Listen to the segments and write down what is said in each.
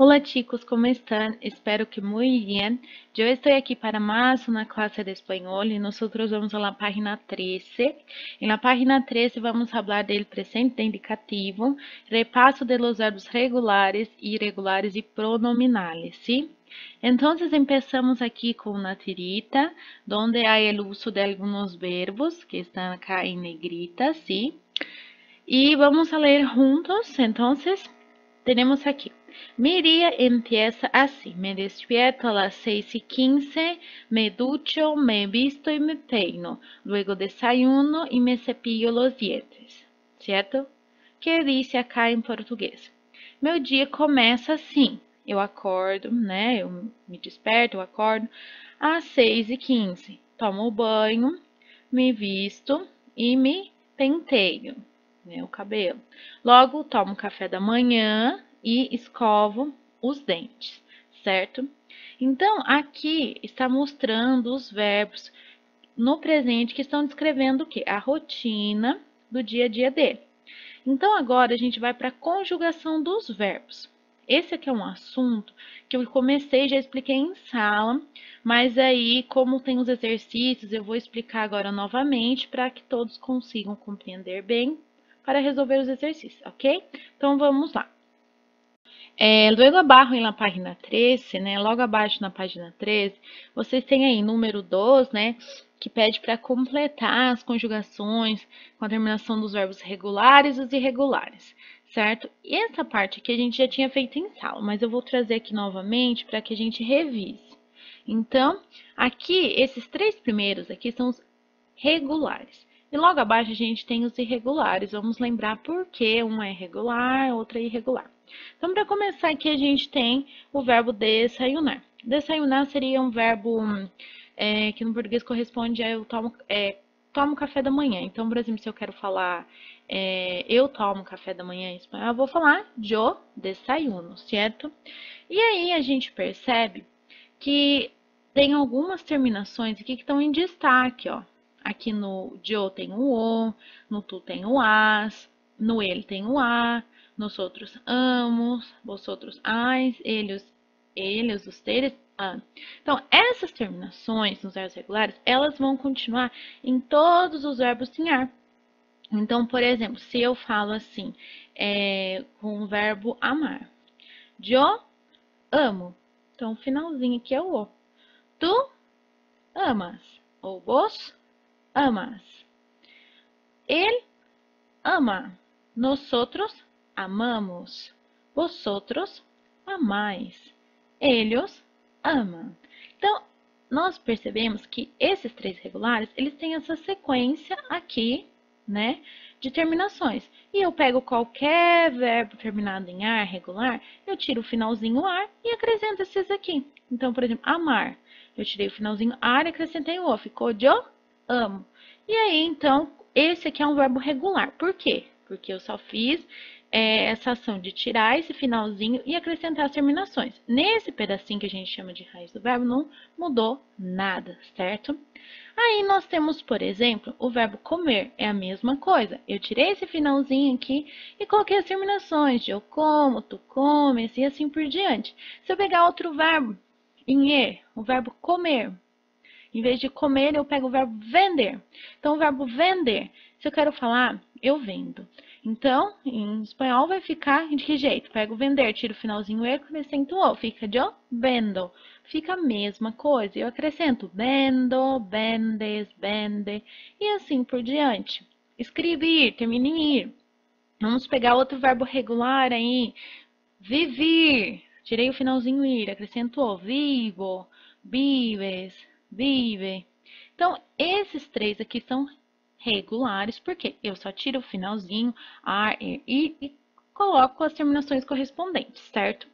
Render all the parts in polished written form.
Hola chicos, ¿cómo están? Espero que muy bien. Yo estoy aquí para más una clase de español y nosotros vamos a la página 13. En la página 13 vamos a hablar del presente indicativo, repaso de los verbos regulares, irregulares y pronominales, ¿sí? Entonces empezamos aquí con una tirita, donde hay el uso de algunos verbos que están acá en negrita, ¿sí? Y vamos a leer juntos, entonces tenemos aquí. Mi día empieza así. Me despierto a las 6:15, me ducho, me visto y me peino. Luego desayuno y me cepillo los dientes. Certo? Que dice acá em português. Meu dia começa assim. Eu acordo, né? Eu me desperto, eu acordo às 6:15. Tomo banho, me visto e me penteio, né, o cabelo. Logo, tomo café da manhã e escovo os dentes, certo? Então, aqui está mostrando os verbos no presente que estão descrevendo o quê? A rotina do dia a dia dele. Então, agora a gente vai para a conjugação dos verbos. Esse aqui é um assunto que eu comecei, já expliquei em sala, mas aí, como tem os exercícios, eu vou explicar agora novamente para que todos consigam compreender bem para resolver os exercícios, ok? Então, vamos lá. Luego abaixo na página 13, né, logo abaixo na página 13, vocês têm aí número 2, né, que pede para completar as conjugações com a terminação dos verbos regulares e os irregulares, certo? E essa parte aqui a gente já tinha feito em sala, mas eu vou trazer aqui novamente para que a gente revise. Então, aqui, esses três primeiros aqui são os regulares. E logo abaixo a gente tem os irregulares. Vamos lembrar por que uma é regular, outra é irregular. Então, para começar aqui, a gente tem o verbo desayunar. Desayunar seria um verbo que no português corresponde a eu tomo café da manhã. Então, por exemplo, se eu quero falar eu tomo café da manhã em espanhol, eu vou falar yo desayuno, certo? E aí a gente percebe que tem algumas terminações aqui que estão em destaque, ó. Aqui no yo tem o o, no tu tem o as, no ele tem o a, nos outros amos, vosotros ais, eles, ustedes, a. Então, essas terminações nos verbos regulares, elas vão continuar em todos os verbos em ar. Então, por exemplo, se eu falo assim, com o verbo amar, yo amo. Então, o finalzinho aqui é o o. Tu amas, ou vos amas. Ele ama. Nosotros amamos. Vosotros amais. Ellos amam. Então, nós percebemos que esses três regulares, eles têm essa sequência aqui, né, de terminações. E eu pego qualquer verbo terminado em ar regular, eu tiro o finalzinho ar e acrescento esses aqui. Então, por exemplo, amar. Eu tirei o finalzinho ar e acrescentei o o. Ficou yo amo. E aí, então, esse aqui é um verbo regular. Por quê? Porque eu só fiz essa ação de tirar esse finalzinho e acrescentar as terminações. Nesse pedacinho que a gente chama de raiz do verbo, não mudou nada, certo? Aí nós temos, por exemplo, o verbo comer. É a mesma coisa. Eu tirei esse finalzinho aqui e coloquei as terminações de eu como, tu comes e assim por diante. Se eu pegar outro verbo em e, o verbo comer, em vez de comer, eu pego o verbo vender. Então, o verbo vender, se eu quero falar, eu vendo. Então, em espanhol vai ficar de que jeito? Pego vender, tiro o finalzinho e acrescento o, fica yo vendo. Fica a mesma coisa. Eu acrescento vendo, vendes, vende e assim por diante. Escrever, termina em ir. Vamos pegar outro verbo regular aí. Vivir. Tirei o finalzinho ir, acrescento o, vivo, vives, vive. Então, esses três aqui são regulares, porque eu só tiro o finalzinho, ar, e coloco as terminações correspondentes, certo?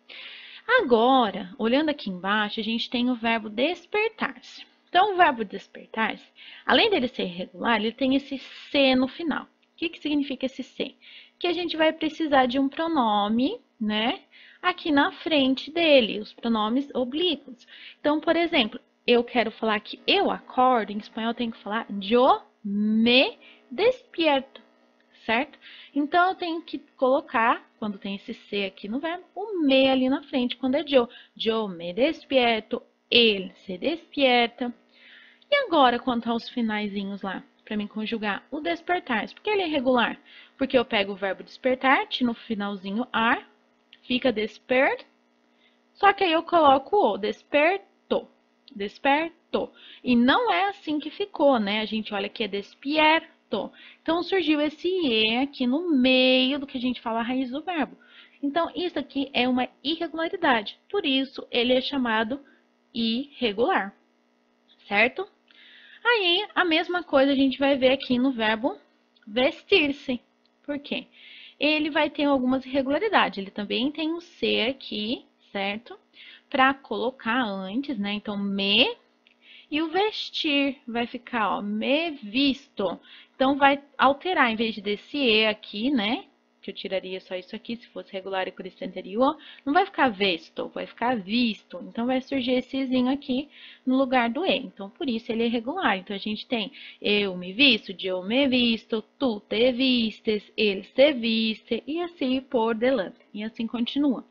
Agora, olhando aqui embaixo, a gente tem o verbo despertar-se. Então, o verbo despertar-se, além dele ser irregular, ele tem esse se no final. O que significa esse se? Que a gente vai precisar de um pronome, né? Aqui na frente dele, os pronomes oblíquos. Então, por exemplo, eu quero falar que eu acordo, em espanhol eu tenho que falar yo me despierto, certo? Então, eu tenho que colocar, quando tem esse C aqui no verbo, o me ali na frente, quando é yo. Yo me despierto, ele se despierta. E agora, quanto aos finaizinhos lá, para mim conjugar o despertar, por que ele é regular? Porque eu pego o verbo despertar, no finalzinho ar, fica desperto, só que aí eu coloco o despertou, despertou. E não é assim que ficou, né? A gente olha que é despierto. Então, surgiu esse E aqui no meio do que a gente fala a raiz do verbo. Então, isso aqui é uma irregularidade. Por isso, ele é chamado irregular, certo? Aí, a mesma coisa a gente vai ver aqui no verbo vestir-se. Por quê? Ele vai ter algumas irregularidades. Ele também tem um C aqui, certo? Para colocar antes, né? Então, me e o vestir vai ficar, ó, me visto. Então, vai alterar, em vez desse E aqui, né? Que eu tiraria só isso aqui, se fosse regular e crescente anterior, não vai ficar vesto, vai ficar visto. Então, vai surgir esse Izinho aqui no lugar do E. Então, por isso ele é regular. Então, a gente tem eu me visto, eu me visto, tu te vistes, ele se viste, e assim por delante. E assim continua.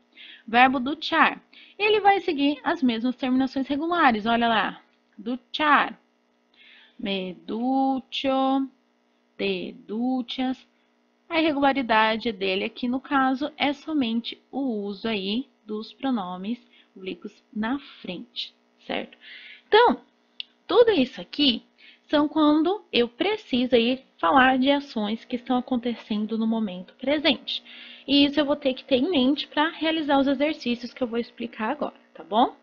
Verbo duchar. Ele vai seguir as mesmas terminações regulares. Olha lá. Duchar. Me ducho, te duchas. A irregularidade dele aqui, no caso, é somente o uso aí dos pronomes oblíquos na frente, certo? Então, tudo isso aqui são quando eu preciso aí falar de ações que estão acontecendo no momento presente. E isso eu vou ter que ter em mente para realizar os exercícios que eu vou explicar agora, tá bom?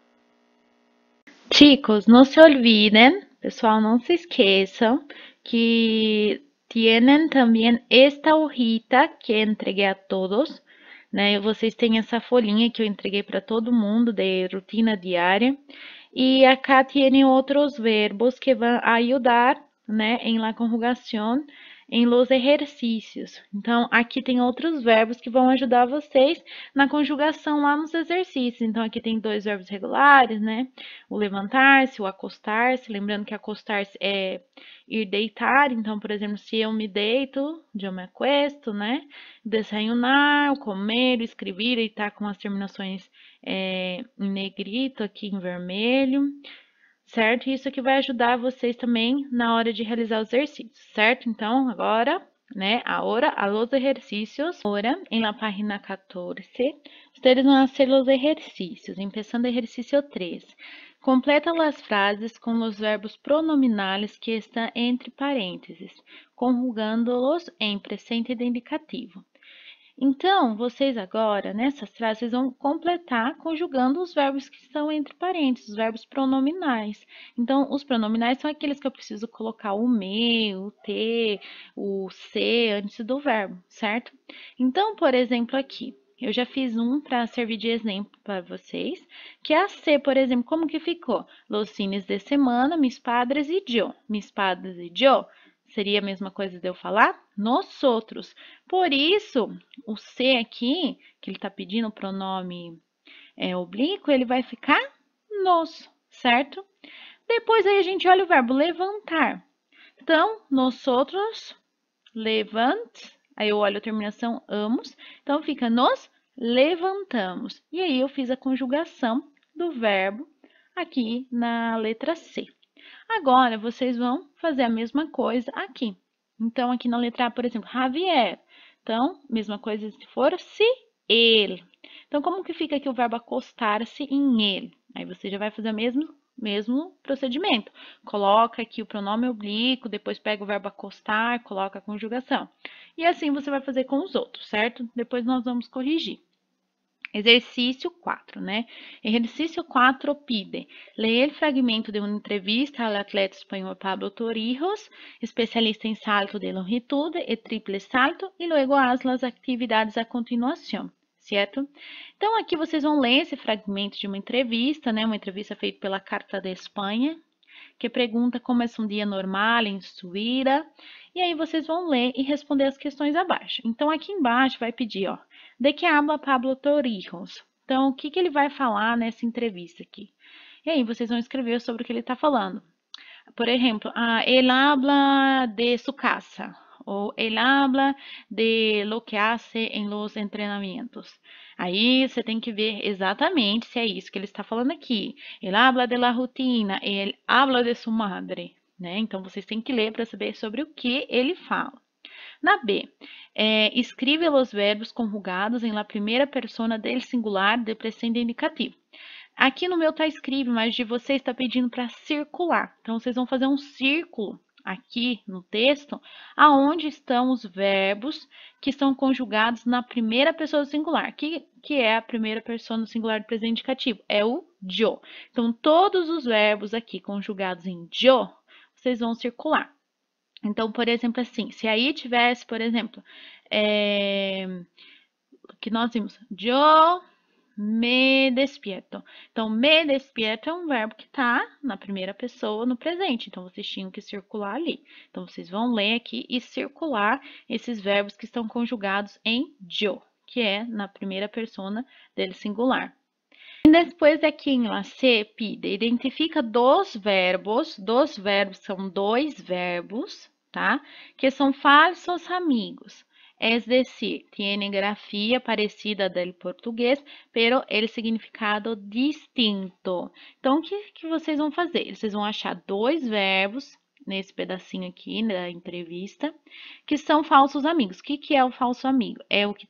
Chicos, não se olvidem, pessoal, não se esqueçam que tienen também esta hojita que entreguei a todos, né? Vocês têm essa folhinha que eu entreguei para todo mundo de rotina diária. E acá tienen outros verbos que vão ajudar, né, em la conjugação, em los ejercícios. Então, aqui tem outros verbos que vão ajudar vocês na conjugação lá nos exercícios. Então, aqui tem dois verbos regulares, né? O levantar-se, o acostar-se. Lembrando que acostar-se é ir deitar. Então, por exemplo, se eu me deito, eu me acuesto, né? Desayunar, comer, escrever, e tá com as terminações em negrito, aqui em vermelho, certo? Isso aqui vai ajudar vocês também na hora de realizar os exercícios, certo? Então, agora, né, ahora a los ejercicios. Ahora, en la página 14, ustedes van a hacer los ejercicios, empezando ejercicio 3. Completa as frases com os verbos pronominais que estão entre parênteses, conjugando-los em presente de indicativo. Então, vocês agora, nessas frases, vão completar conjugando os verbos que estão entre parênteses, os verbos pronominais. Então, os pronominais são aqueles que eu preciso colocar o me, o te, o se antes do verbo, certo? Então, por exemplo, aqui, eu já fiz um para servir de exemplo para vocês, que é a se, por exemplo, como que ficou? Los fines de semana, mis padres e yo. Mis padres e yo. Seria a mesma coisa de eu falar? Nós outros. Por isso, o C aqui, que ele está pedindo o pronome oblíquo, ele vai ficar nos, certo? Depois aí a gente olha o verbo levantar. Então, nós outros, levant, aí eu olho a terminação amos, então fica nos levantamos. E aí eu fiz a conjugação do verbo aqui na letra C. Agora, vocês vão fazer a mesma coisa aqui. Então, aqui na letra A, por exemplo, Javier. Então, mesma coisa se for se, ele. Então, como que fica aqui o verbo acostar-se em ele? Aí você já vai fazer o mesmo procedimento. Coloca aqui o pronome oblíquo, depois pega o verbo acostar, coloca a conjugação. E assim você vai fazer com os outros, certo? Depois nós vamos corrigir. Exercício 4, né? Exercício 4 pide ler o fragmento de uma entrevista ao atleta espanhol Pablo Torrijos, especialista em salto de longitud e triple salto, e logo as atividades a continuação, certo? Então, aqui vocês vão ler esse fragmento de uma entrevista, né? Uma entrevista feita pela Carta de Espanha, que pergunta como é um dia normal em sua vida. E aí vocês vão ler e responder as questões abaixo. Então, aqui embaixo vai pedir, ó, de que habla Pablo Torrijos? Então, o que ele vai falar nessa entrevista aqui? E aí vocês vão escrever sobre o que ele está falando. Por exemplo, ele habla de sua casa. ou él habla de lo que hace en los entrenamientos. Aí você tem que ver exatamente se é isso que ele está falando aqui. Ele habla de la rutina, ele habla de su madre, né? Então vocês têm que ler para saber sobre o que ele fala. Na B, escreve os verbos conjugados em la primeira persona del singular de presente indicativo. Aqui no meu tá escrito, mas de vocês está pedindo para circular. Então vocês vão fazer um círculo aqui no texto, aonde estão os verbos que estão conjugados na primeira pessoa do singular. Que é a primeira pessoa no singular do presente indicativo? É o yo. Então, todos os verbos aqui conjugados em yo, vocês vão circular. Então, por exemplo, assim, se aí tivesse, por exemplo, que nós vimos, yo me despierto. Então, me despierto é um verbo que está na primeira pessoa no presente. Então, vocês tinham que circular ali. Então, vocês vão ler aqui e circular esses verbos que estão conjugados em yo, que é na primeira persona dele singular. E depois aqui em la C, pide, identifica dos verbos são dois verbos, tá? Que são falsos amigos. Es decir, tiene grafia parecida del português, pero el significado distinto. Então, o que vocês vão fazer? Vocês vão achar dois verbos nesse pedacinho aqui da entrevista, que são falsos amigos. O que é o falso amigo? É o que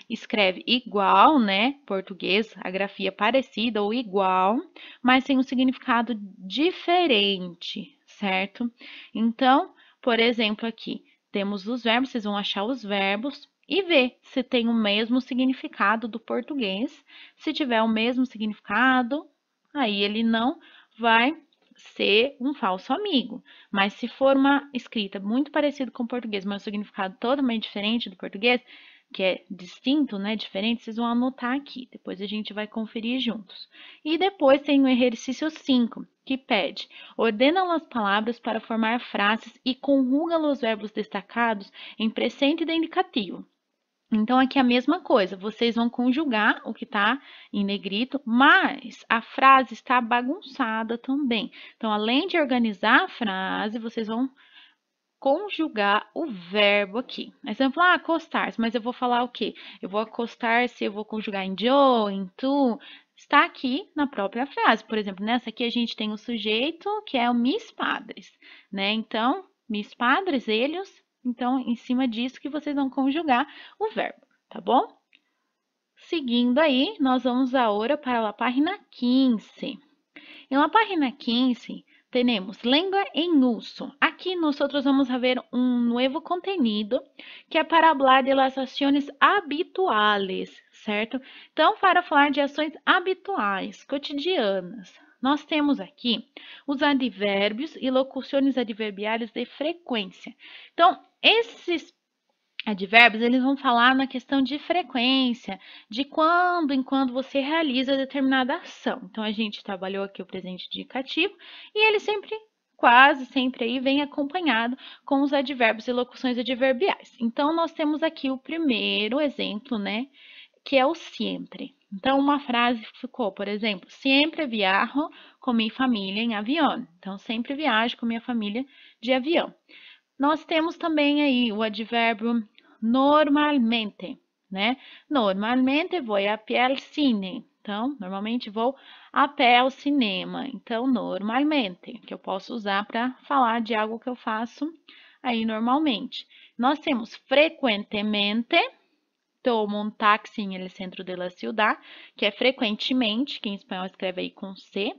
escreve igual, né? Português, a grafia parecida ou igual, mas tem um significado diferente, certo? Então, por exemplo, aqui temos os verbos, vocês vão achar os verbos e ver se tem o mesmo significado do português. Se tiver o mesmo significado, aí ele não vai ser um falso amigo. Mas se for uma escrita muito parecida com o português, mas o significado totalmente diferente do português, que é distinto, né, diferente, vocês vão anotar aqui. Depois a gente vai conferir juntos. E depois tem o exercício 5, que pede: ordena as palavras para formar frases e conjuga os verbos destacados em presente de indicativo. Então, aqui é a mesma coisa, vocês vão conjugar o que está em negrito, mas a frase está bagunçada também. Então, além de organizar a frase, vocês vão conjugar o verbo aqui. Aí você vai falar, acostar-se, mas eu vou falar o quê? Eu vou acostar-se, eu vou conjugar em yo, em tu. Está aqui na própria frase. Por exemplo, nessa aqui a gente tem o sujeito, que é o mis padres, né? Então, mis padres, eles. Então, em cima disso que vocês vão conjugar o verbo, tá bom? Seguindo aí, nós vamos agora para a página 15. Em la página 15, temos lengua em uso. Aqui nós vamos ver um novo contenido que é para falar de las ações habituais, certo? Então, para falar de ações habituais, cotidianas, nós temos aqui os advérbios e locuções adverbiais de frequência. Então, esses advérbios, eles vão falar na questão de frequência, de quando em quando você realiza determinada ação. Então, a gente trabalhou aqui o presente indicativo e ele sempre, quase sempre aí, vem acompanhado com os advérbios e locuções adverbiais. Então, nós temos aqui o primeiro exemplo, né, que é o siempre. Então, uma frase ficou, por exemplo, sempre viajo com minha família em avião. Então, sempre viajo com minha família de avião. Nós temos também aí o advérbio normalmente, né? Normalmente vou a pé ao cine. Então, normalmente vou a pé ao cinema. Então, normalmente, que eu posso usar para falar de algo que eu faço aí normalmente. Nós temos frequentemente, tomo um táxi em el centro de la ciudad, que é frequentemente, que em espanhol escreve aí com C.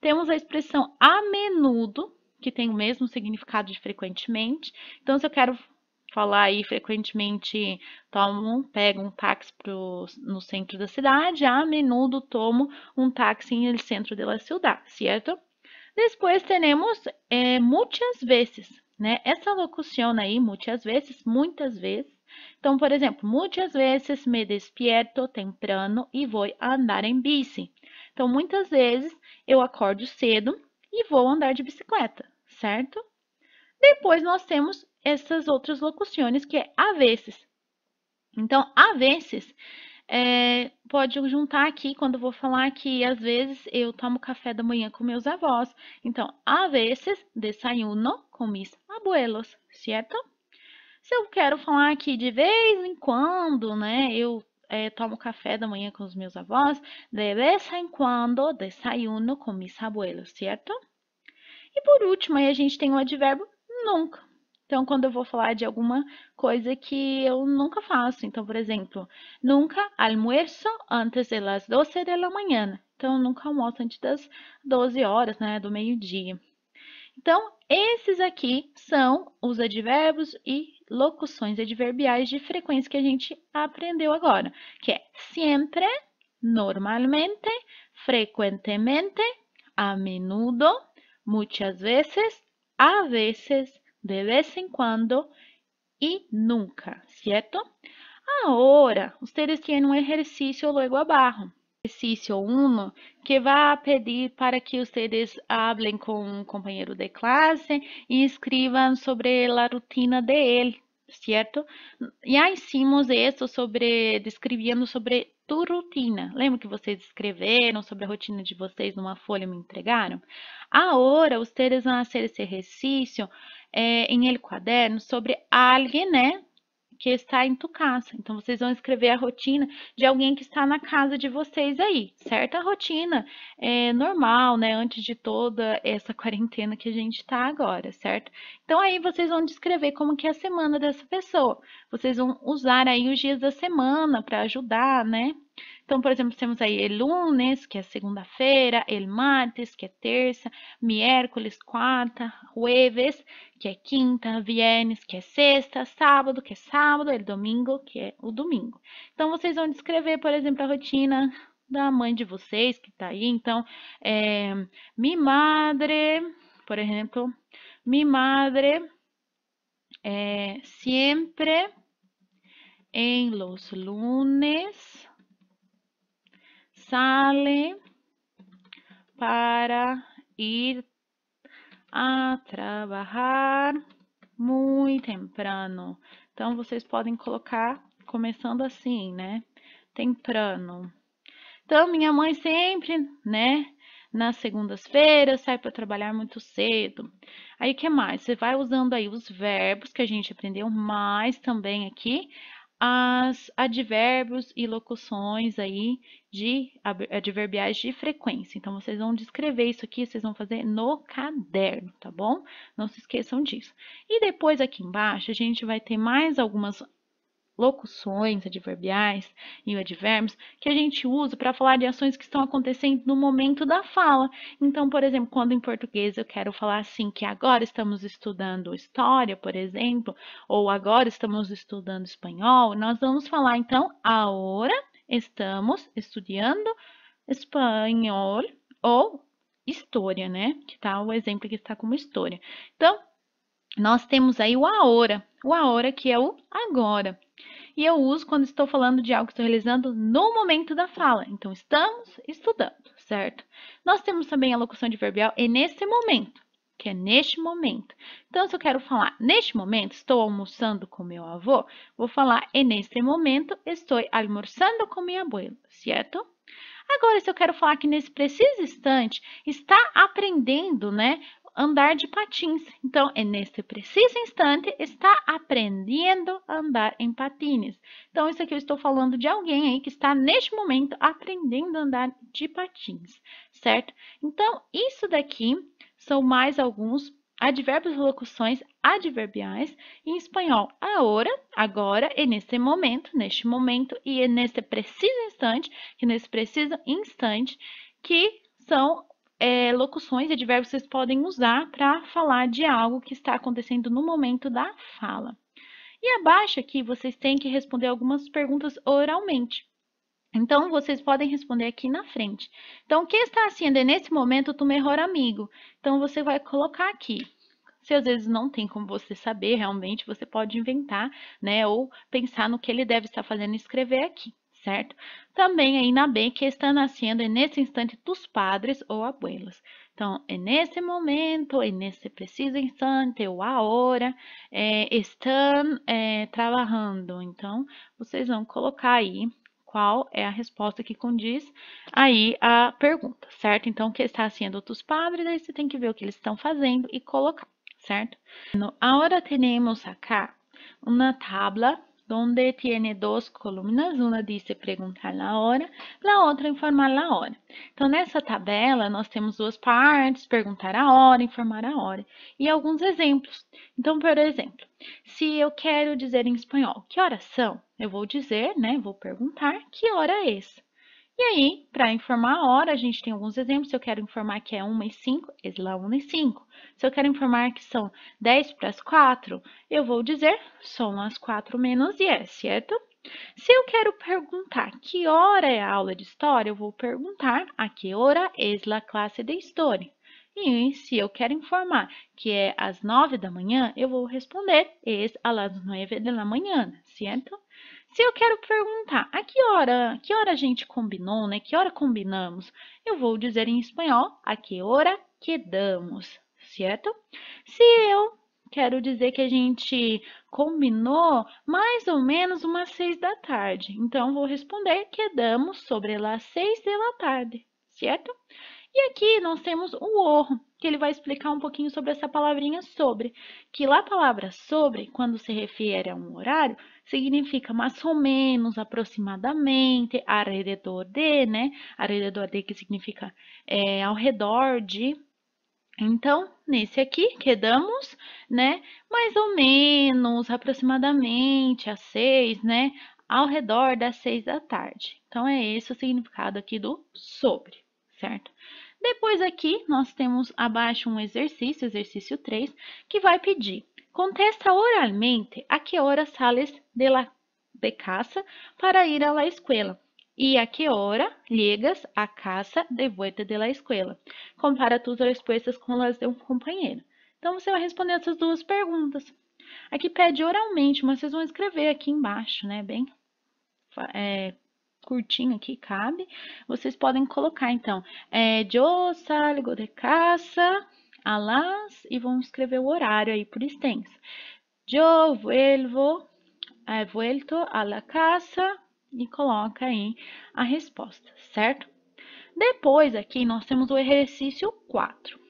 Temos a expressão a menudo, que tem o mesmo significado de frequentemente. Então, se eu quero falar aí frequentemente, pego um táxi no centro da cidade, a menudo tomo um táxi em el centro de la ciudad, certo? Depois temos muitas vezes, né? Essa locução aí, muitas vezes, muitas vezes. Então, por exemplo, muitas vezes me despierto temprano e vou andar em bici. Então, muitas vezes eu acordo cedo e vou andar de bicicleta, certo? Depois nós temos essas outras locuções que é a vezes. Então, a vezes, pode juntar aqui quando eu vou falar que às vezes eu tomo café da manhã com meus avós. Então, a vezes desayuno com mis abuelos, certo? Se eu quero falar que de vez em quando, né, eu tomo café da manhã com os meus avós, de vez em quando desayuno com mis abuelos, certo? E por último, aí a gente tem o advérbio nunca. Então, quando eu vou falar de alguma coisa que eu nunca faço. Então, por exemplo, nunca almuerzo antes de las 12 de la mañana. Então, eu nunca almoço antes das 12 horas, né, do meio-dia. Então, esses aqui são os advérbios e locuções adverbiais de frequência que a gente aprendeu agora, que é siempre, normalmente, frecuentemente, a menudo, muchas veces, a veces, de vez en cuando y nunca, ¿cierto? Ahora, ustedes tienen un ejercicio luego abajo. Exercício 1, que vai pedir para que vocês hablem com um companheiro de classe e escrevam sobre a rotina de ele, certo? Já hicimos isso descrevendo sobre tu rotina. Lembra que vocês escreveram sobre a rotina de vocês numa folha e me entregaram? Agora, vocês vão fazer esse exercício em el quaderno sobre alguém, né? Que está em tu casa. Então, vocês vão escrever a rotina de alguém que está na casa de vocês aí, certo? A rotina normal, né? Antes de toda essa quarentena que a gente está agora, certo? Então, aí vocês vão descrever como que é a semana dessa pessoa. Vocês vão usar aí os dias da semana para ajudar, né? Então, por exemplo, temos aí el lunes, que é segunda-feira, el martes, que é terça, miércoles, quarta, jueves, que é quinta, viernes, que é sexta, sábado, que é sábado, el domingo, que é o domingo. Então, vocês vão descrever, por exemplo, a rotina da mãe de vocês, que tá aí. Então, mi madre, por exemplo, mi madre siempre en los lunes sale para ir a trabalhar muito temprano. Então, vocês podem colocar começando assim, né? Temprano. Então, minha mãe sempre, né? Nas segundas-feiras sai para trabalhar muito cedo. Aí, o que mais? Você vai usando aí os verbos que a gente aprendeu, mais também aqui as advérbios e locuções aí de adverbiais de frequência. Então, vocês vão descrever isso aqui, vocês vão fazer no caderno, tá bom? Não se esqueçam disso. E depois aqui embaixo, a gente vai ter mais algumas locuções adverbiais e advérbios que a gente usa para falar de ações que estão acontecendo no momento da fala. Então, por exemplo, quando em português eu quero falar assim que agora estamos estudando história, por exemplo, ou agora estamos estudando espanhol, nós vamos falar então agora estamos estudando espanhol ou história, né? Que tá o exemplo que está como história. Então, nós temos aí o agora que é o agora. E eu uso quando estou falando de algo que estou realizando no momento da fala. Então, estamos estudando, certo? Nós temos também a locução adverbial e nesse momento, que é neste momento. Então, se eu quero falar neste momento, estou almoçando com meu avô, vou falar e neste momento estou almoçando com minha abuela, certo? Agora, se eu quero falar que nesse preciso instante está aprendendo, né, andar de patins. Então, nesse preciso instante está aprendendo a andar em patins. Então, isso aqui eu estou falando de alguém aí que está neste momento aprendendo a andar de patins, certo? Então, isso daqui são mais alguns advérbios e locuções adverbiais em espanhol. Agora, e nesse momento, neste momento e nesse preciso instante, que são locuções e advérbios que vocês podem usar para falar de algo que está acontecendo no momento da fala. E abaixo aqui, vocês têm que responder algumas perguntas oralmente. Então, vocês podem responder aqui na frente. Então, o que está sendo nesse momento tu melhor amigo? Então, você vai colocar aqui. Se às vezes não tem como você saber realmente, você pode inventar, né? Ou pensar no que ele deve estar fazendo e escrever aqui, certo? Também aí na B, que está nascendo nesse instante tus padres ou abuelos. Então, nesse momento, nesse preciso instante, ou agora, estão trabalhando. Então, vocês vão colocar aí qual é a resposta que condiz aí a pergunta, certo? Então, o que está sendo tus padres, aí você tem que ver o que eles estão fazendo e colocar, certo? Agora temos acá una tabla donde tiene dos columnas, uma diz perguntar a hora, a outra informar a hora. Então, nessa tabela, nós temos duas partes, perguntar a hora, informar a hora, e alguns exemplos. Então, por exemplo, se eu quero dizer em espanhol, que horas são? Eu vou dizer, né, vou perguntar, que hora é essa? E aí, para informar a hora, a gente tem alguns exemplos. Se eu quero informar que é 1:05, é lá 1:05. Se eu quero informar que são 10 para as 4, eu vou dizer são as 4 menos 10, certo? Se eu quero perguntar que hora é a aula de história, eu vou perguntar a que hora é a classe de história. E se eu quero informar que é às 9 da manhã, eu vou responder es a las 9 de la mañana, certo? Se eu quero perguntar a que hora a gente combinou, né? Que hora combinamos? Eu vou dizer em espanhol a que hora quedamos, certo? Se eu quero dizer que a gente combinou mais ou menos umas 6 da tarde, então vou responder quedamos sobre as 6 da tarde, certo? E aqui nós temos o orro, que ele vai explicar um pouquinho sobre essa palavrinha sobre, que lá a palavra sobre, quando se refere a um horário, significa mais ou menos, aproximadamente, alrededor de, né? Alrededor de que significa ao redor de. Então, nesse aqui, quedamos, né? Mais ou menos, aproximadamente, às 6, né? Ao redor das 6 da tarde. Então, é esse o significado aqui do sobre, certo? Depois aqui, nós temos abaixo um exercício, exercício 3, que vai pedir, contesta oralmente a que hora sales de casa para ir à escola e a que hora llegas a casa de vuelta de la escola. Compara tus respostas com as de um companheiro. Então, você vai responder essas duas perguntas. Aqui pede oralmente, mas vocês vão escrever aqui embaixo, né? Bem curtinho aqui, cabe. Vocês podem colocar, então, yo salgo de casa a las, e vão escrever o horário aí por extenso. Yo vuelto a la casa, e coloca aí a resposta, certo? Depois aqui nós temos o exercício 4.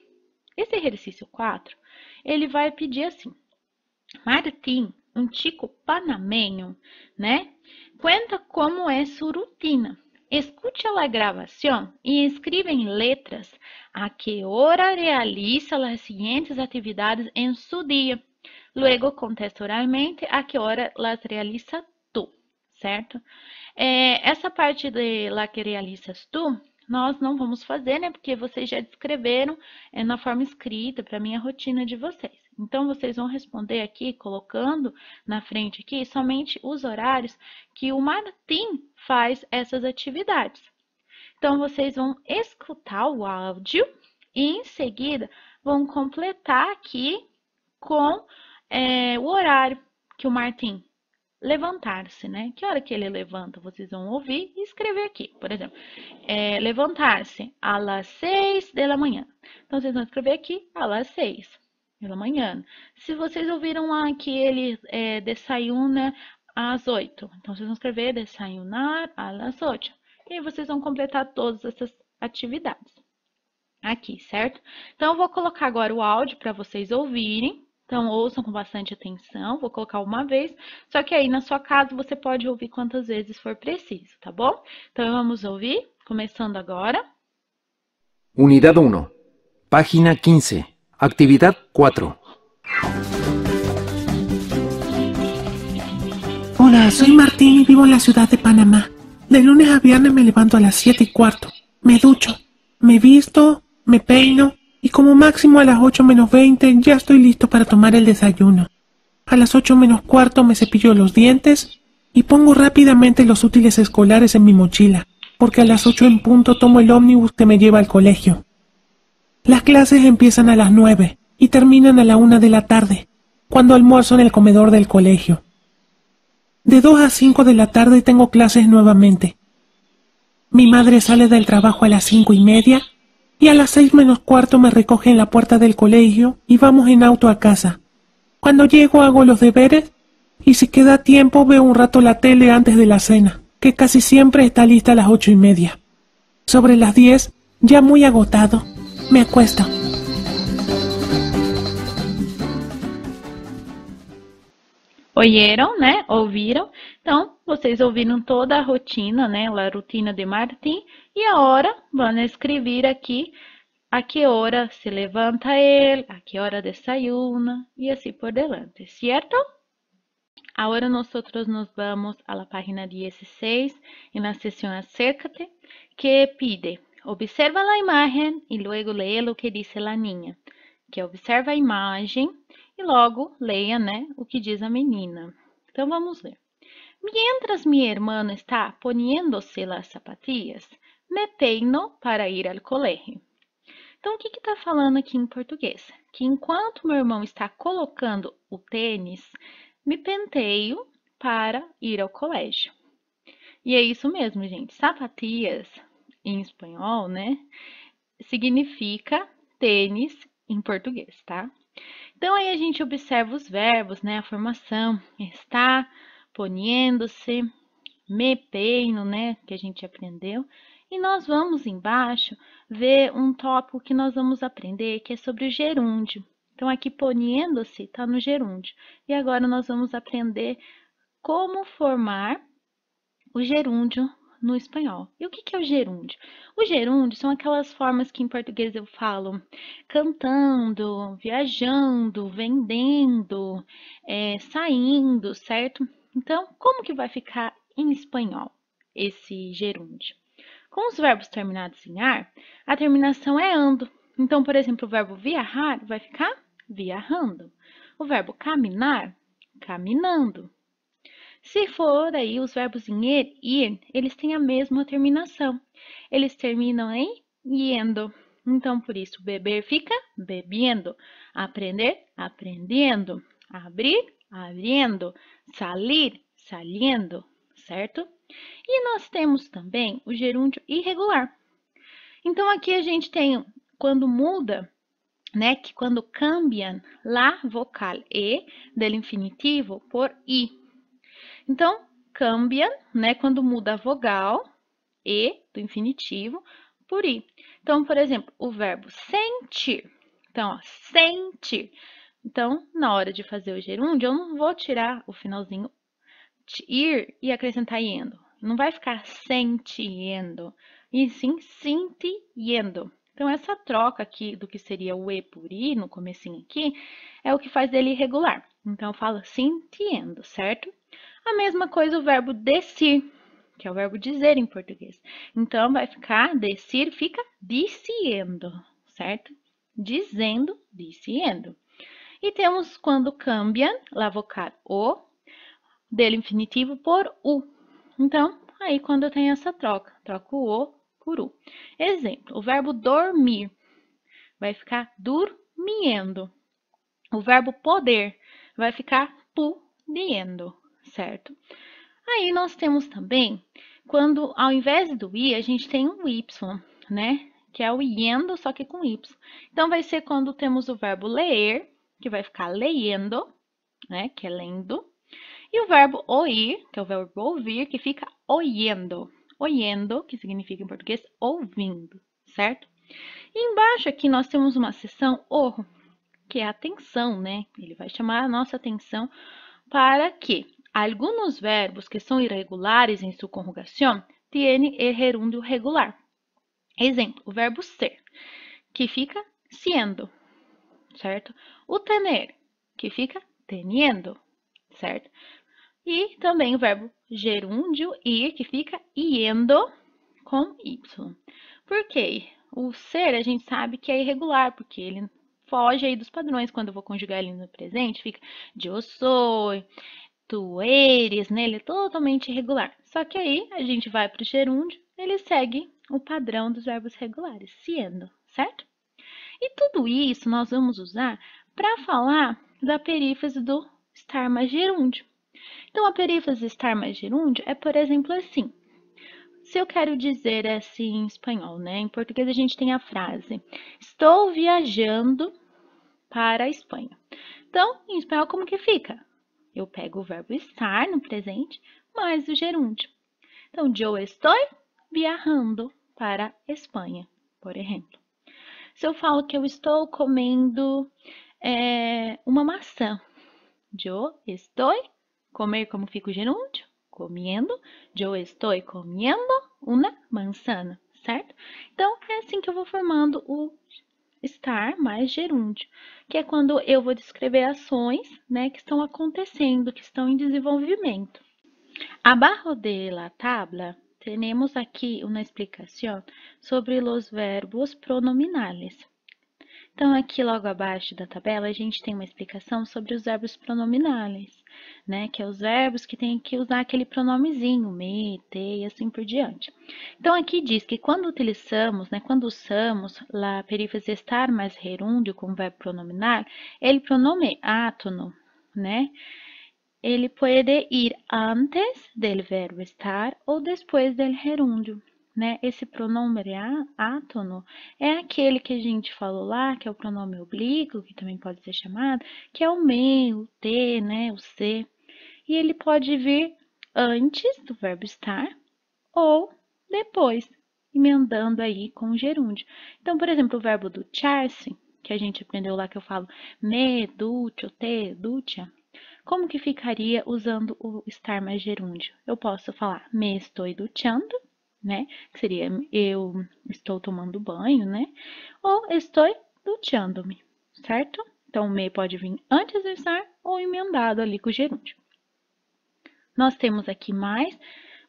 Esse exercício 4, ele vai pedir assim, Martim, um chico panameño, né? Cuenta como é sua rutina. Escucha a gravação e escreve em letras a que hora realiza as seguintes atividades em seu dia. Luego contesta oralmente a que hora las realiza tu, certo? Essa parte de la que realizas tu, nós não vamos fazer, né? Porque vocês já descreveram na forma escrita para mim a rotina de vocês. Então, vocês vão responder aqui, colocando na frente aqui, somente os horários que o Martim faz essas atividades. Então, vocês vão escutar o áudio e, em seguida, vão completar aqui com o horário que o Martim levantar-se, né? Que hora que ele levanta? Vocês vão ouvir e escrever aqui. Por exemplo, levantar-se a las 6 da manhã. Então, vocês vão escrever aqui a las 6 da manhã. Se vocês ouviram lá que ele desayuna às 8, então vocês vão escrever desayunar a las 8. E aí vocês vão completar todas essas atividades aqui, certo? Então, eu vou colocar agora o áudio para vocês ouvirem. Então, ouçam com bastante atenção. Vou colocar uma vez, só que aí na sua casa você pode ouvir quantas vezes for preciso, tá bom? Então, vamos ouvir, começando agora. Unidad 1, página 15, actividad 4. Hola, soy Martín y vivo en la ciudad de Panamá. De lunes a viernes me levanto a las 7:15. Me ducho, me visto, me peino y como máximo a las 8 menos 20 ya estoy listo para tomar el desayuno. A las 8 menos cuarto me cepillo los dientes y pongo rápidamente los útiles escolares en mi mochila, porque a las 8 en punto tomo el ómnibus que me lleva al colegio. Las clases empiezan a las 9 y terminan a la 1 de la tarde, cuando almuerzo en el comedor del colegio. De 2 a 5 de la tarde tengo clases nuevamente. Mi madre sale del trabajo a las 5:30 y a las 6 menos cuarto me recoge en la puerta del colegio y vamos en auto a casa. Cuando llego hago los deberes y si queda tiempo veo un rato la tele antes de la cena, que casi siempre está lista a las 8:30. Sobre las 10, ya muy agotado, me acuesto. Oyeron, né? Ouviram. Então, vocês ouviram toda a rotina, né? A rotina de Martim. E agora vão escrever aqui a que hora se levanta ele, a que hora desayuna e assim por delante, ¿cierto? Ahora nosotros nos vamos a la página 16 en la sesión Acércate, que pide, observa la imagen y luego lee lo que dice la niña. Que observa a imagem e logo leia, né, o que diz a menina. Então vamos ler. Mientras mi hermano está poniéndose las zapatillas, me peino para ir al colegio. Então, o que está falando aqui em português? Que enquanto meu irmão está colocando o tênis, me penteio para ir ao colégio. E é isso mesmo, gente. Sapatilhas, em espanhol, né? Significa tênis em português, tá? Então, aí a gente observa os verbos, né? A formação está, poniendo-se, me peino, né? Que a gente aprendeu. E nós vamos embaixo ver um tópico que nós vamos aprender, que é sobre o gerúndio. Então, aqui poniendo-se está no gerúndio. E agora nós vamos aprender como formar o gerúndio no espanhol. E o que é o gerúndio? O gerúndio são aquelas formas que em português eu falo cantando, viajando, vendendo, saindo, certo? Então, como que vai ficar em espanhol esse gerúndio? Com os verbos terminados em ar, a terminação é ando. Então, por exemplo, o verbo viajar vai ficar viajando. O verbo caminhar, caminhando. Se for aí os verbos em ir, eles têm a mesma terminação. Eles terminam em yendo. Então, por isso, beber fica bebendo, aprender, aprendendo, abrir, abrindo, salir, saliendo, certo? E nós temos também o gerúndio irregular. Então, aqui a gente tem quando muda, né, que quando cambiam la vocal e del infinitivo por i. Então, cambiam, né, quando muda a vogal e do infinitivo por i. Então, por exemplo, o verbo sentir. Então, ó, sentir. Então, na hora de fazer o gerúndio, eu não vou tirar o finalzinho ir e acrescentar iendo. Não vai ficar sentindo, e sim sintiendo. Então, essa troca aqui do que seria o e por i, no comecinho aqui, é o que faz dele irregular. Então, eu falo sintiendo, certo? A mesma coisa o verbo decir, que é o verbo dizer em português. Então, vai ficar decir, fica diciendo, certo? Dizendo, diciendo. E temos quando cambiam la vocal o del infinitivo por u. Então, aí quando eu tenho essa troca, troco o por u. Exemplo, o verbo dormir vai ficar durmiendo. O verbo poder vai ficar pudiendo, certo? Aí nós temos também, quando ao invés do i, a gente tem um y, né? Que é o yendo, só que com y. Então, vai ser quando temos o verbo ler, que vai ficar leyendo, né? Que é lendo. E o verbo oír, que é o verbo ouvir, que fica oyendo. Oyendo, que significa em português ouvindo, certo? E embaixo aqui nós temos uma seção o, que é a atenção, né? Ele vai chamar a nossa atenção para que alguns verbos que são irregulares em sua conjugação tienen el gerúndio regular. Exemplo, o verbo ser, que fica siendo, certo? O tener, que fica teniendo, certo? E também o verbo gerúndio ir, que fica iendo com y. Por quê? O ser a gente sabe que é irregular, porque ele foge aí dos padrões. Quando eu vou conjugar ele no presente, fica yo soy, tu eres, né? Ele é totalmente irregular. Só que aí a gente vai para o gerúndio, ele segue o padrão dos verbos regulares, siendo, certo? E tudo isso nós vamos usar para falar da perífrase do estar mais gerúndio. Então, a perífrase estar mais gerúndio é, por exemplo, assim. Se eu quero dizer assim em espanhol, né? Em português a gente tem a frase estou viajando para a Espanha. Então, em espanhol como que fica? Eu pego o verbo estar no presente mais o gerúndio. Então, eu estou viajando para a Espanha, por exemplo. Se eu falo que eu estou comendo uma maçã, eu estou Comer, como fica o gerúndio? Comiendo. Eu estou comiendo uma manzana, certo? Então, é assim que eu vou formando o estar mais gerúndio, que é quando eu vou descrever ações, né, que estão acontecendo, que estão em desenvolvimento. Abajo de la tabla, temos aqui uma explicação sobre os verbos pronominales. Então, aqui logo abaixo da tabela, a gente tem uma explicação sobre os verbos pronominales, né? Que é os verbos que tem que usar aquele pronomezinho, me, te e assim por diante. Então, aqui diz que quando utilizamos, né? Quando usamos a perífrase estar mais gerúndio com o verbo pronominal, el pronome átono, né? Ele pode ir antes del verbo estar ou depois del gerúndio. Né? Esse pronome átono é aquele que a gente falou lá, que é o pronome oblíquo, que também pode ser chamado, que é o me, o te, né, o se. E ele pode vir antes do verbo estar ou depois, emendando aí com o gerúndio. Então, por exemplo, o verbo duchar-se, que a gente aprendeu lá, que eu falo me, ducho, te, ducha, como que ficaria usando o estar mais gerúndio? Eu posso falar me estou duchando, né? Que seria eu estou tomando banho, né? Ou estou duchando-me, certo? Então, me pode vir antes do estar ou emendado ali com o gerúndio. Nós temos aqui mais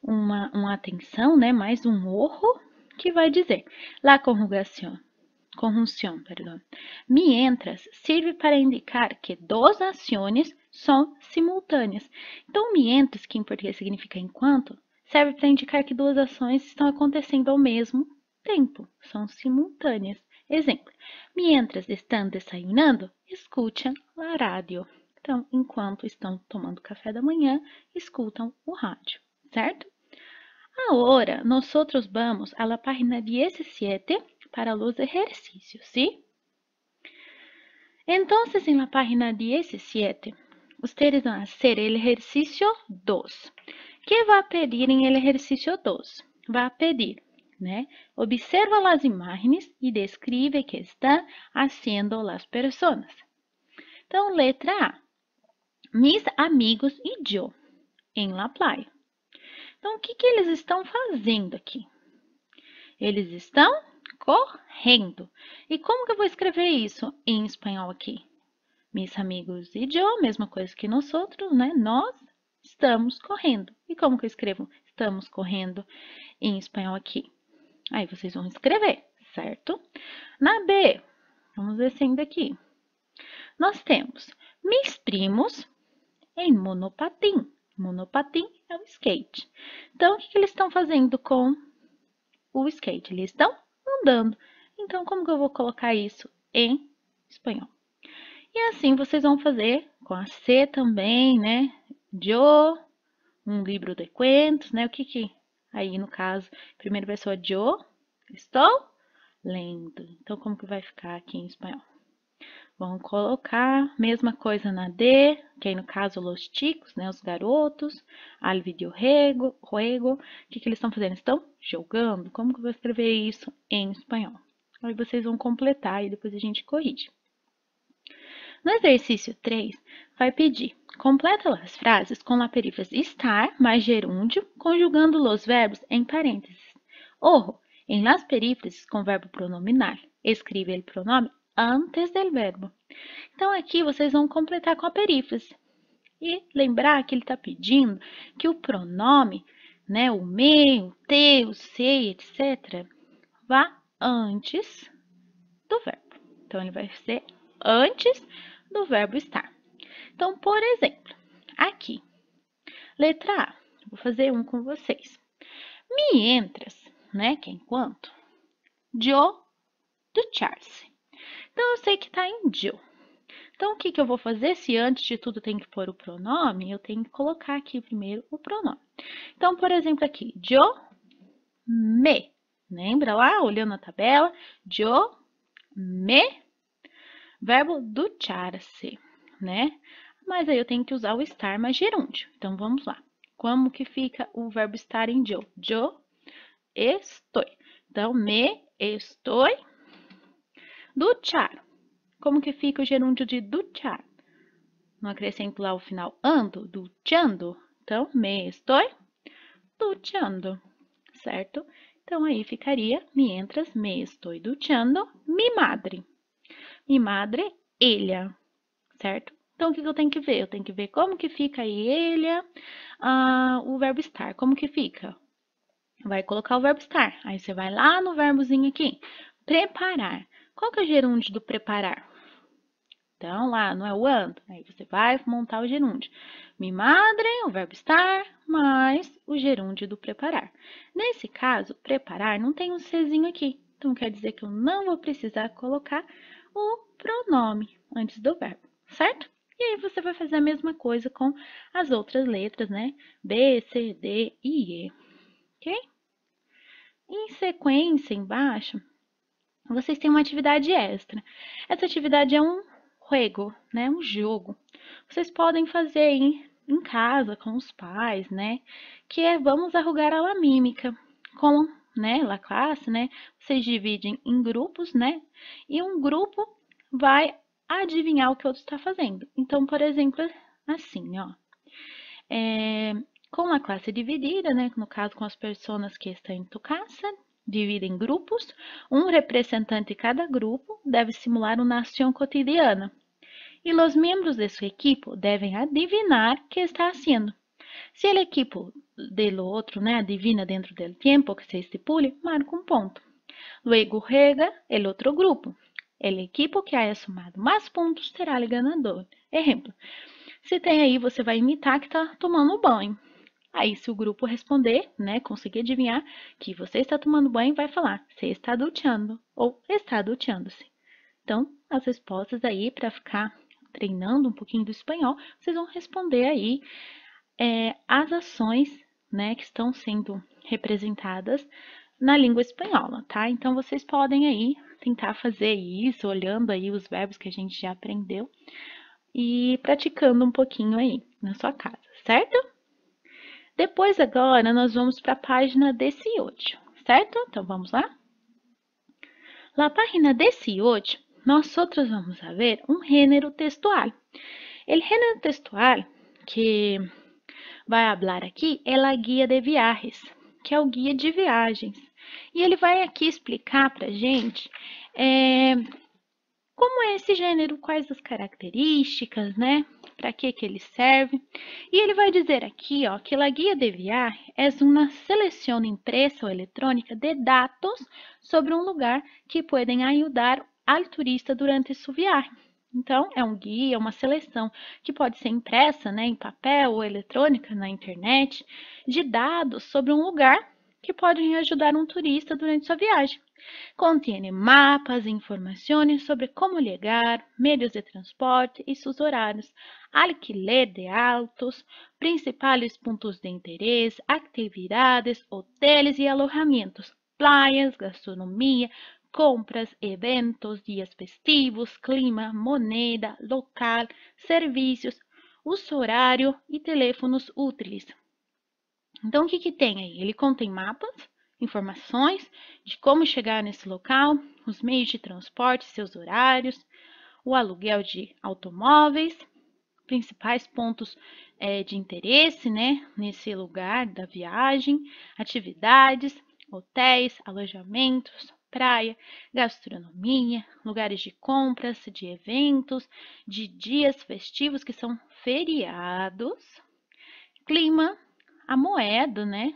uma atenção, né? Mais um orro que vai dizer la conjugación. Mientras serve para indicar que duas ações são simultâneas. Então, mientras, que em português significa enquanto, serve para indicar que duas ações estão acontecendo ao mesmo tempo, são simultâneas. Exemplo, mientras estão desayunando, escutam a rádio. Então, enquanto estão tomando café da manhã, escutam o rádio, certo? Agora, nós vamos à página 17 para os exercícios, ¿sí? Entonces, en la página 17, ustedes van a hacer el ejercicio 2. ¿Qué va a pedir en el ejercicio 2? Va a pedir, né? Observa las imágenes y describe qué están haciendo las personas. Então, letra A. Mis amigos e yo em la playa. Então, o que eles estão fazendo aqui? Eles estão correndo. E como que eu vou escrever isso em espanhol aqui? Mis amigos e yo, mesma coisa que nós outros, né? Nós estamos correndo. E como que eu escrevo estamos correndo em espanhol aqui? Aí vocês vão escrever, certo? Na B, vamos descendo aqui. Nós temos mis primos em monopatim. Monopatim é o skate. Então, o que eles estão fazendo com o skate? Eles estão andando. Então, como que eu vou colocar isso em espanhol? E assim vocês vão fazer com a C também, né? Yo, um livro de cuentos, né? O que aí no caso, primeira pessoa yo, estou lendo. Então, como que vai ficar aqui em espanhol? Vamos colocar mesma coisa na D, que aí no caso los chicos, né, os garotos, al videojuego, o que eles estão fazendo? Estão jogando. Como que eu vou escrever isso em espanhol? Aí vocês vão completar e depois a gente corrige. No exercício 3, vai pedir, completa as frases com a perífrase estar mais gerúndio, conjugando os verbos em parênteses. Ojo, em las perífrases com verbo pronominal, escreve o pronome antes del verbo. Então, aqui vocês vão completar com a perífrase. E lembrar que ele está pedindo que o pronome, né, o me, o te, o se, etc., vá antes do verbo. Então, ele vai ser antes do verbo estar. Então, por exemplo, aqui, letra A, vou fazer um com vocês. Mientras, né, que é enquanto, yo duchar-se. Então, eu sei que está em yo. Então, o que eu vou fazer? Se antes de tudo tem que pôr o pronome, eu tenho que colocar aqui primeiro o pronome. Então, por exemplo, aqui, yo me. Lembra lá, olhando a tabela? Yo me, verbo duchar-se, né? Mas aí eu tenho que usar o estar mais gerúndio. Então, vamos lá. Como que fica o verbo estar em yo? Yo estou. Então, me estou duchar. Como que fica o gerúndio de duchar? Não acrescento lá ao final ando, duchando. Então, me estou duchando, certo? Então, aí ficaria mientras me estou duchando, mi madre. Mi madre, ella, certo? Então, o que eu tenho que ver? Eu tenho que ver como que fica aí ella, o verbo estar. Como que fica? Vai colocar o verbo estar. Aí você vai lá no verbozinho aqui. Preparar. Qual que é o gerúndio do preparar? Então, lá não é o ando. Aí você vai montar o gerúndio. Mi madre, o verbo estar, mais o gerúndio do preparar. Nesse caso, preparar não tem um Czinho aqui. Então, quer dizer que eu não vou precisar colocar o pronome antes do verbo, certo? E aí você vai fazer a mesma coisa com as outras letras, né? B, C, D e E. Ok? Em sequência, embaixo, vocês têm uma atividade extra. Essa atividade é um juego, né? Um jogo. Vocês podem fazer aí em casa com os pais, né? Que é vamos arrugar a mímica com, né? La classe, né? Vocês dividem em grupos, né? E um grupo vai adivinhar o que o outro está fazendo. Então, por exemplo, assim, ó. Com a classe dividida, né, no caso com as pessoas que estão em tu casa, divide em grupos. Um representante de cada grupo deve simular uma ação cotidiana. E os membros de sua equipe devem adivinhar o que está haciendo. Se a equipe do outro, né, adivina dentro do tempo que se estipule, marca um ponto. Luego juega el outro grupo. El equipo que haya sumado mais pontos será o ganador. Exemplo. Se tem aí, você vai imitar que está tomando banho. Aí, se o grupo responder, né, conseguir adivinhar que você está tomando banho, vai falar, você está duchando ou está duchando-se. Então, as respostas aí, para ficar treinando um pouquinho do espanhol, vocês vão responder aí as ações, né, que estão sendo representadas na língua espanhola, tá? Então, vocês podem aí tentar fazer isso, olhando aí os verbos que a gente já aprendeu e praticando um pouquinho aí na sua casa, certo? Depois, agora, nós vamos para a página 18, certo? Então, vamos lá? Na página 18, nós vamos ver um gênero textual. O gênero textual que vai falar aqui é a guia de viagens, que é o guia de viagens. E ele vai aqui explicar para a gente como é esse gênero, quais as características, né? Para que ele serve. E ele vai dizer aqui, ó, que a guia de viagem é uma seleção impressa ou eletrônica de dados sobre um lugar que podem ajudar ao turista durante sua viagem. Então, é um guia, uma seleção que pode ser impressa, né, em papel ou eletrônica na internet, de dados sobre um lugar que podem ajudar um turista durante sua viagem. Contiene mapas e informações sobre como chegar, meios de transporte e seus horários, alquiler de autos, principais pontos de interesse, atividades, hotéis e alojamentos, praias, gastronomia, compras, eventos, dias festivos, clima, moneda, local, serviços, uso horário e teléfonos úteis. Então, o que tem aí? Ele contém mapas, informações de como chegar nesse local, os meios de transporte, seus horários, o aluguel de automóveis, principais pontos de interesse, né, nesse lugar da viagem, atividades, hotéis, alojamentos, praia, gastronomia, lugares de compras, de eventos, de dias festivos que são feriados, clima, a moeda, né,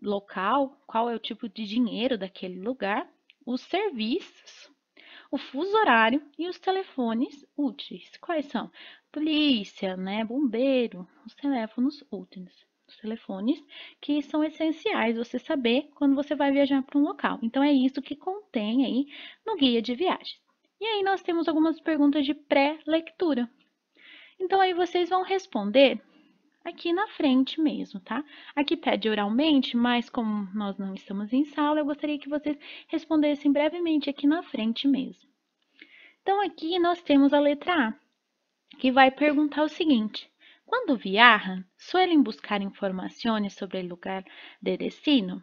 local, qual é o tipo de dinheiro daquele lugar, os serviços, o fuso horário e os telefones úteis. Quais são? Polícia, né, bombeiro, os teléfonos úteis. Os telefones que são essenciais você saber quando você vai viajar para um local. Então, é isso que contém aí no guia de viagem. E aí, nós temos algumas perguntas de pré-leitura. Então, aí vocês vão responder aqui na frente mesmo, tá? Aqui pede oralmente, mas como nós não estamos em sala, eu gostaria que vocês respondessem brevemente aqui na frente mesmo. Então, aqui nós temos a letra A, que vai perguntar o seguinte: quando viajam, suelen buscar informações sobre o lugar de destino?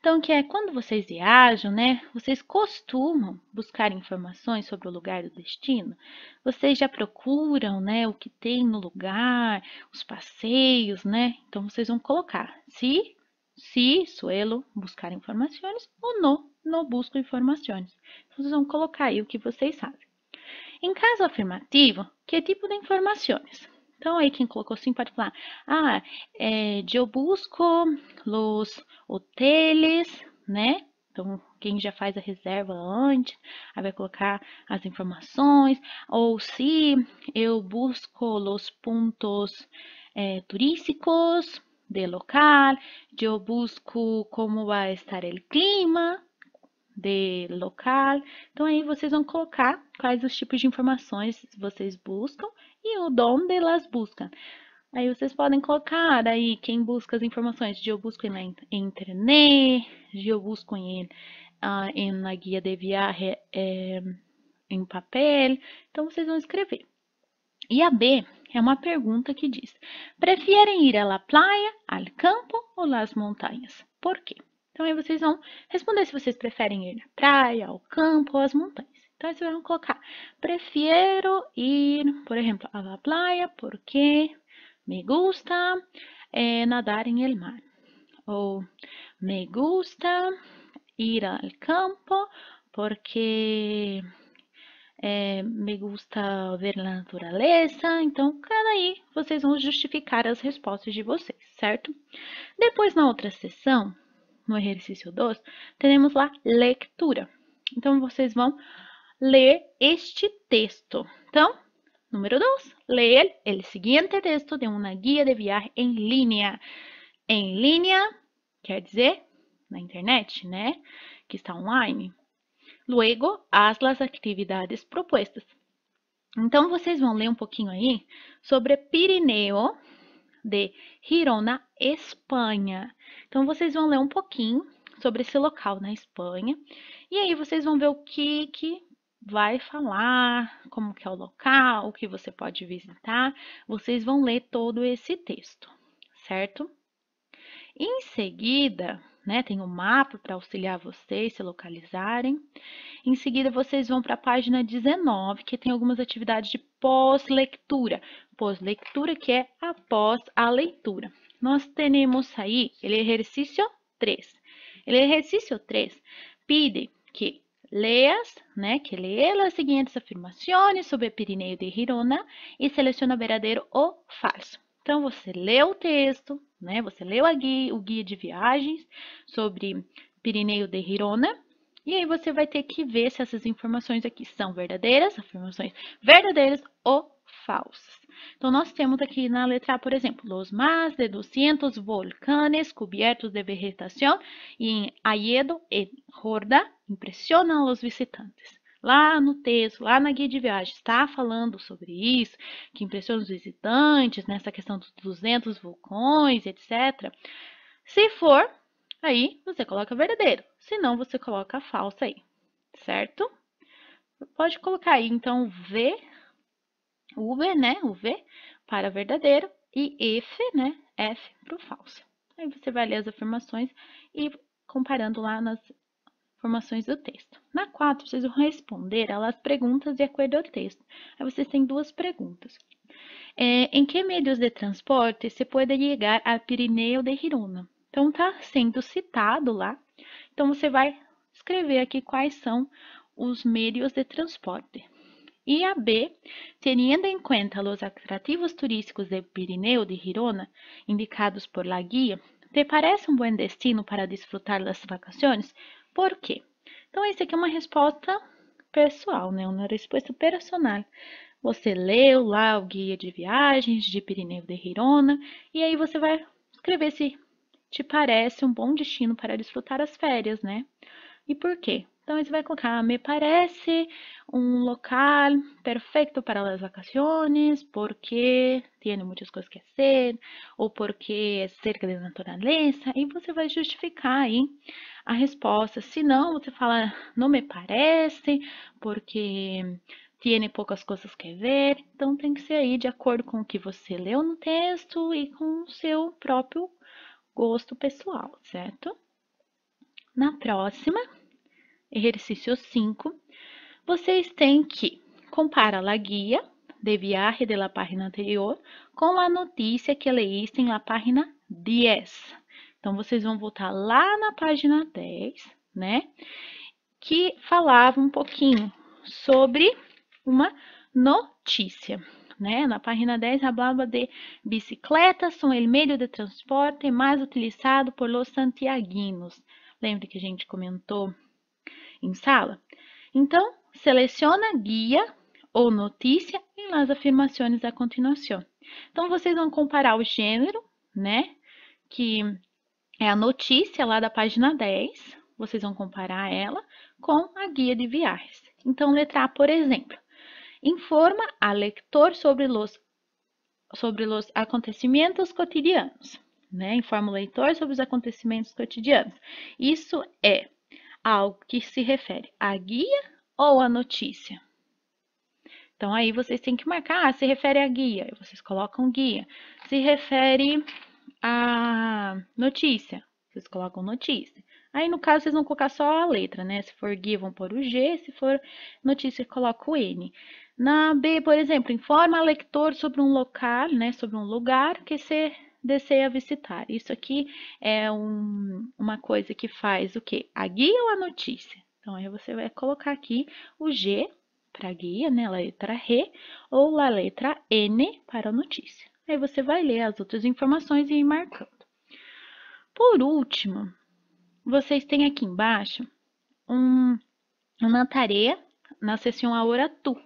Então, que é quando vocês viajam, né? Vocês costumam buscar informações sobre o lugar do destino? Vocês já procuram, né, o que tem no lugar, os passeios, né? Então, vocês vão colocar se suelo buscar informações ou não busco informações. Então, vocês vão colocar aí o que vocês sabem. Em caso afirmativo, que tipo de informações? Então, aí quem colocou sim pode falar, eu busco os hotéis, né? Então, quem já faz a reserva antes, aí vai colocar as informações. Ou se eu busco os pontos turísticos de local, eu busco como vai estar o clima de local. Então, aí vocês vão colocar quais os tipos de informações vocês buscam e o onde elas buscam. Aí vocês podem colocar aí quem busca as informações de eu busco na internet, de eu busco na guia de viagem em papel. Então, vocês vão escrever. E a B é uma pergunta que diz: preferem ir à la playa, al campo ou las montanhas? Por quê? Então, aí vocês vão responder se vocês preferem ir à praia, ao campo ou às montanhas. Então, aí vocês vão colocar: prefiro ir, por exemplo, a la playa porque me gusta nadar em el mar. Ou me gusta ir al campo porque me gusta ver a natureza. Então, cada aí vocês vão justificar as respostas de vocês, certo? Depois, na outra sessão, no exercício 2, teremos lá leitura. Então, vocês vão ler este texto. Então, número 2, ler o seguinte texto de uma guia de viagem em linha. Em linha quer dizer na internet, né? Que está online. Luego, haz las atividades propuestas. Então, vocês vão ler um pouquinho aí sobre Pirineu de Girona, Espanha. Então, vocês vão ler um pouquinho sobre esse local na Espanha. E aí, vocês vão ver o que vai falar, como que é o local, o que você pode visitar. Vocês vão ler todo esse texto, certo? Em seguida, né, tem um mapa para auxiliar vocês se localizarem. Em seguida, vocês vão para a página 19, que tem algumas atividades de pós-leitura. Pós-leitura, que é após a leitura. Nós temos aí o exercício 3. O exercício 3 pede que leas, né, que leia as seguintes afirmações sobre o Pirineu de Girona e seleciona verdadeiro ou falso. Então, você lê o texto, né, você leu o guia de viagens sobre Pirineu de Girona, e aí você vai ter que ver se essas informações aqui são verdadeiras, afirmações verdadeiras ou falsas. Então, nós temos aqui na letra A, por exemplo, los más de 200 volcanes cubiertos de vegetación en Hayedo e Horda impressionam os visitantes. Lá no texto, lá na guia de viagem, está falando sobre isso, que impressiona os visitantes, nessa questão dos 200 vulcões, etc. Se for, aí você coloca verdadeiro. Se não, você coloca a falsa aí, certo? Pode colocar aí, então, o V para verdadeiro e F, né? F para o falso. Aí você vai ler as afirmações e comparando lá nas informações do texto. Na 4, vocês vão responder às perguntas de acordo ao texto. Aí vocês têm duas perguntas. Em que meios de transporte se pode chegar ao Pirineu de Girona? Então, está sendo citado lá. Então, você vai escrever aqui quais são os meios de transporte. E a B, teniendo em conta os atrativos turísticos do Pirineu de Girona, indicados por la guia, ¿te parece um bom destino para desfrutar das vacações? Por quê? Então, essa aqui é uma resposta pessoal, né? Uma resposta personal. Você leu lá o guia de viagens de Pirineu de Girona e aí você vai escrever se te parece um bom destino para desfrutar as férias, né? E por quê? Então, você vai colocar, me parece um local perfeito para as vacações, porque tem muitas coisas que fazer, ou porque é cerca da natureza, e você vai justificar aí a resposta. Se não, você fala, não me parece, porque tem poucas coisas que ver. Então, tem que ser aí de acordo com o que você leu no texto e com o seu próprio gosto pessoal, certo? na próxima, exercício 5, vocês têm que comparar a guia de viaje de la página anterior com a notícia que leíste em la página 10. Então, vocês vão voltar lá na página 10, né? Que falava um pouquinho sobre uma notícia, né? Na página 10, falava de bicicletas são o meio de transporte mais utilizado por los santiaguinos. Lembra que a gente comentou em sala? Então, seleciona guia ou notícia em las afirmações a continuação. Então, vocês vão comparar o gênero, né? Que é a notícia lá da página 10. Vocês vão comparar ela com a guia de viagens. Então, letra A, por exemplo, informa al lector sobre los acontecimentos cotidianos, né? Informa o leitor sobre os acontecimentos cotidianos. Isso é algo que se refere à guia ou à notícia? Então, aí vocês têm que marcar, se refere à guia, vocês colocam guia. Se refere à notícia, vocês colocam notícia. Aí, no caso, vocês vão colocar só a letra, né? Se for guia, vão pôr o G, se for notícia, coloca o N. Na B, por exemplo, informa o leitor sobre um local, né? Sobre um lugar que você deseja visitar. Isso aqui é uma coisa que faz o quê? A guia ou a notícia? Então, aí você vai colocar aqui o G para guia, né? A letra R, ou a letra N para a notícia. Aí você vai ler as outras informações e ir marcando. Por último, vocês têm aqui embaixo uma tarefa na seção Ahora Tú,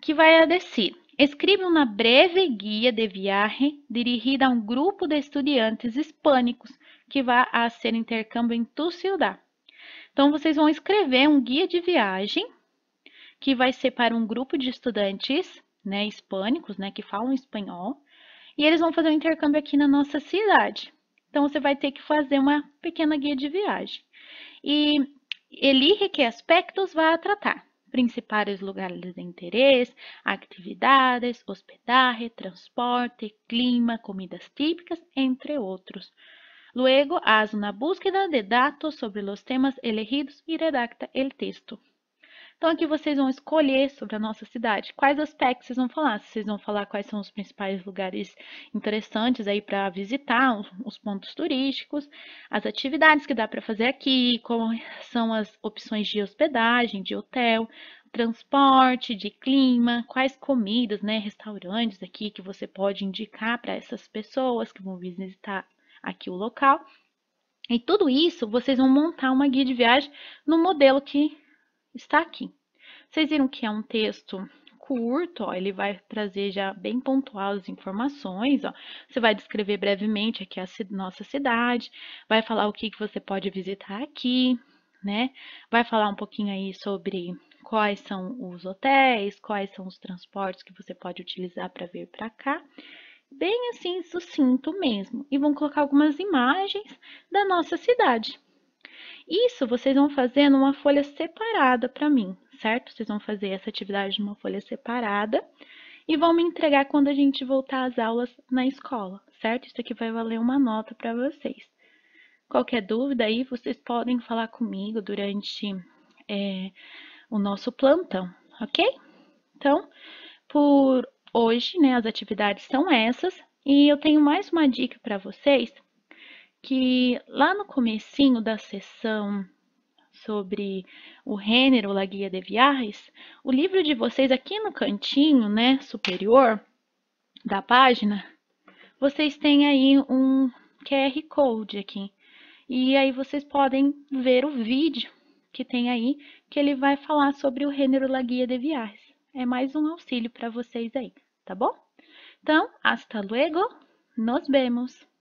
que vai decir: escreve uma breve guia de viagem dirigida a um grupo de estudantes hispânicos que vai a ser intercâmbio em tu ciudad. Então, vocês vão escrever um guia de viagem que vai ser para um grupo de estudantes, né, hispânicos, né, que falam espanhol, e eles vão fazer um intercâmbio aqui na nossa cidade. Então, você vai ter que fazer uma pequena guia de viagem. E elige que aspectos vai tratar. Principais lugares de interesse, atividades, hospedaje, transporte, clima, comidas típicas, entre outros. Luego, haz una búsqueda de datos sobre los temas elegidos e redacta el texto. Então, aqui vocês vão escolher sobre a nossa cidade quais aspectos vocês vão falar. Vocês vão falar quais são os principais lugares interessantes aí para visitar, os pontos turísticos, as atividades que dá para fazer aqui, como são as opções de hospedagem, de hotel, transporte, de clima, quais comidas, né, restaurantes aqui que você pode indicar para essas pessoas que vão visitar aqui o local. E tudo isso vocês vão montar uma guia de viagem no modelo que está aqui. Vocês viram que é um texto curto, ó, ele vai trazer já bem pontual as informações, ó. Você vai descrever brevemente aqui a nossa cidade, vai falar o que você pode visitar aqui, né? Vai falar um pouquinho aí sobre quais são os hotéis, quais são os transportes que você pode utilizar para vir para cá. Bem assim, sucinto mesmo. E vão colocar algumas imagens da nossa cidade. Isso vocês vão fazer numa folha separada para mim, certo? Vocês vão fazer essa atividade numa folha separada e vão me entregar quando a gente voltar às aulas na escola, certo? Isso aqui vai valer uma nota para vocês. Qualquer dúvida aí, vocês podem falar comigo durante o nosso plantão, ok? Então, por hoje, né, as atividades são essas. E eu tenho mais uma dica para vocês, que lá no comecinho da sessão sobre o gênero, a guia de viagens, o livro de vocês aqui no cantinho, né, superior da página, vocês têm aí um QR Code aqui. E aí vocês podem ver o vídeo que tem aí, que ele vai falar sobre o gênero, a guia de viagens. É mais um auxílio para vocês aí, tá bom? Então, hasta luego, nos vemos!